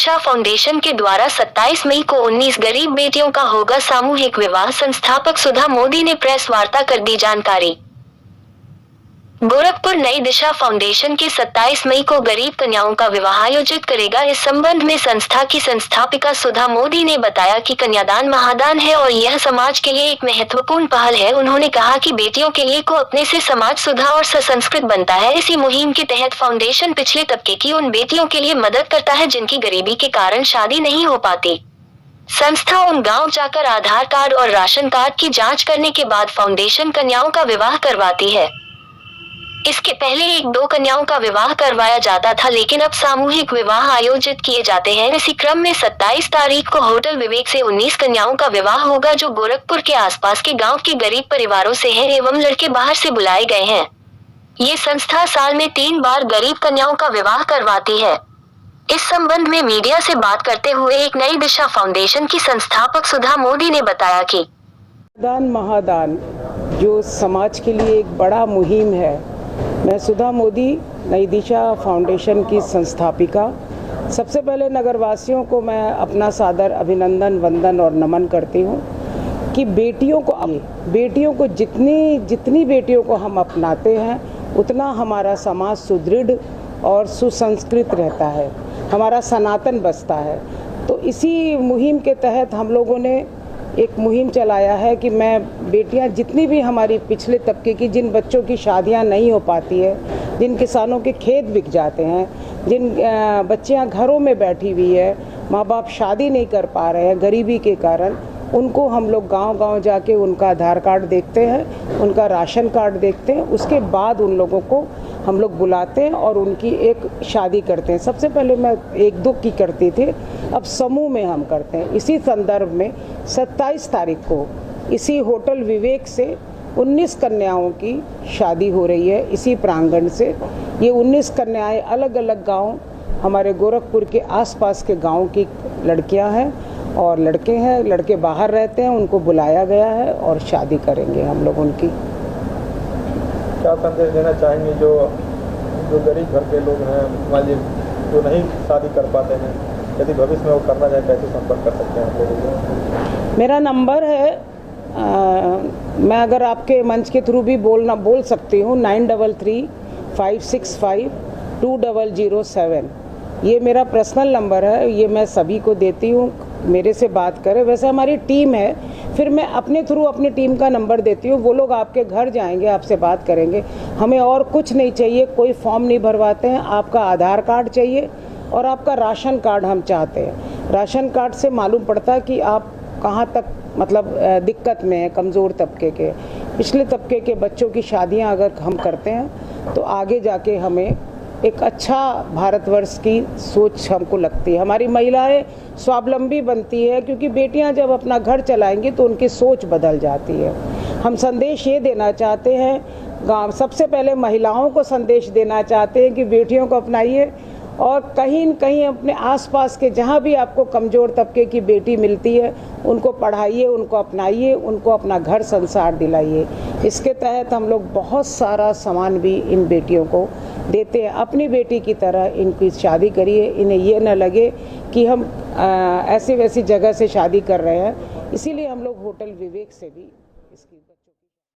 दिशा foundation के द्वारा 27 मई को 19 गरीब बेटियों का होगा सामूहिक विवाह। संस्थापक सुधा मोदी ने प्रेस वार्ता कर दी जानकारी। गोरखपुर नई दिशा फाउंडेशन के 27 मई को गरीब कन्याओं का विवाह आयोजित करेगा। इस संबंध में संस्था की संस्थापिका सुधा मोदी ने बताया कि कन्यादान महादान है और यह समाज के लिए एक महत्वपूर्ण पहल है। उन्होंने कहा कि बेटियों के लिए को अपने से समाज सुधा और ससंस्कृत बनता है। इसी मुहिम के तहत फाउंडेशन पिछले तबके की उन बेटियों के लिए मदद करता है जिनकी गरीबी के कारण शादी नहीं हो पाती। संस्था उन गाँव जाकर आधार कार्ड और राशन कार्ड की जाँच करने के बाद फाउंडेशन कन्याओं का विवाह करवाती है। इसके पहले 1-2 कन्याओं का विवाह करवाया जाता था, लेकिन अब सामूहिक विवाह आयोजित किए जाते हैं। इसी क्रम में 27 तारीख को होटल विवेक से 19 कन्याओं का विवाह होगा जो गोरखपुर के आसपास के गांव के गरीब परिवारों से हैं एवं लड़के बाहर से बुलाए गए हैं। ये संस्था साल में 3 बार गरीब कन्याओं का विवाह करवाती है। इस संबंध में मीडिया से बात करते हुए एक नई दिशा फाउंडेशन की संस्थापक सुधा मोदी ने बताया कि दान महादान जो समाज के लिए एक बड़ा मुहिम है। मैं सुधा मोदी नई दिशा फाउंडेशन की संस्थापिका। सबसे पहले नगरवासियों को मैं अपना सादर अभिनंदन, वंदन और नमन करती हूँ कि बेटियों को जितनी बेटियों को हम अपनाते हैं उतना हमारा समाज सुदृढ़ और सुसंस्कृत रहता है, हमारा सनातन बसता है। तो इसी मुहिम के तहत हम लोगों ने एक मुहिम चलाया है कि मैं बेटियां जितनी भी हमारी पिछले तबके की, जिन बच्चों की शादियां नहीं हो पाती है, जिन किसानों के खेत बिक जाते हैं, जिन बच्चियां घरों में बैठी हुई है, माँ बाप शादी नहीं कर पा रहे हैं गरीबी के कारण, उनको हम लोग गांव-गांव जाके उनका आधार कार्ड देखते हैं, उनका राशन कार्ड देखते हैं। उसके बाद उन लोगों को हम लोग बुलाते हैं और उनकी एक शादी करते हैं। सबसे पहले मैं 1-2 की करती थी, अब समूह में हम करते हैं। इसी संदर्भ में 27 तारीख को इसी होटल विवेक से 19 कन्याओं की शादी हो रही है। इसी प्रांगण से ये 19 कन्याएं अलग अलग गांव, हमारे गोरखपुर के आसपास के गांव की लड़कियां हैं और लड़के हैं। लड़के बाहर रहते हैं, उनको बुलाया गया है और शादी करेंगे हम लोग उनकी। क्या संदेश देना चाहेंगे जो गरीब घर के लोग हैं, जो नहीं शादी कर पाते हैं, यदि भविष्य में वो करना चाहे कैसे संपर्क कर सकते हैं आप लोगों को? मेरा नंबर है, मैं अगर आपके मंच के थ्रू भी बोल सकती हूँ, 9355652007। ये मेरा पर्सनल नंबर है, ये मैं सभी को देती हूँ, मेरे से बात करें। वैसे हमारी टीम है, फिर मैं अपने थ्रू अपनी टीम का नंबर देती हूँ, वो लोग आपके घर जाएंगे, आपसे बात करेंगे। हमें और कुछ नहीं चाहिए, कोई फॉर्म नहीं भरवाते हैं। आपका आधार कार्ड चाहिए और आपका राशन कार्ड हम चाहते हैं। राशन कार्ड से मालूम पड़ता है कि आप कहाँ तक मतलब दिक्कत में है, कमज़ोर तबके के, पिछले तबके के बच्चों की शादियाँ अगर हम करते हैं तो आगे जाके हमें एक अच्छा भारतवर्ष की सोच हमको लगती है। हमारी महिलाएं स्वावलंबी बनती है क्योंकि बेटियां जब अपना घर चलाएंगी तो उनकी सोच बदल जाती है। हम संदेश ये देना चाहते हैं, गांव सबसे पहले महिलाओं को संदेश देना चाहते हैं कि बेटियों को अपनाइए और कहीं न कहीं अपने आसपास के जहाँ भी आपको कमज़ोर तबके की बेटी मिलती है उनको पढ़ाइए, उनको अपनाइए, उनको अपना घर संसार दिलाइए। इसके तहत हम लोग बहुत सारा सामान भी इन बेटियों को देते हैं। अपनी बेटी की तरह इनकी शादी करिए, इन्हें ये न लगे कि हम ऐसी वैसी जगह से शादी कर रहे हैं। इसीलिए हम लोग होटल विवेक से भी इसकी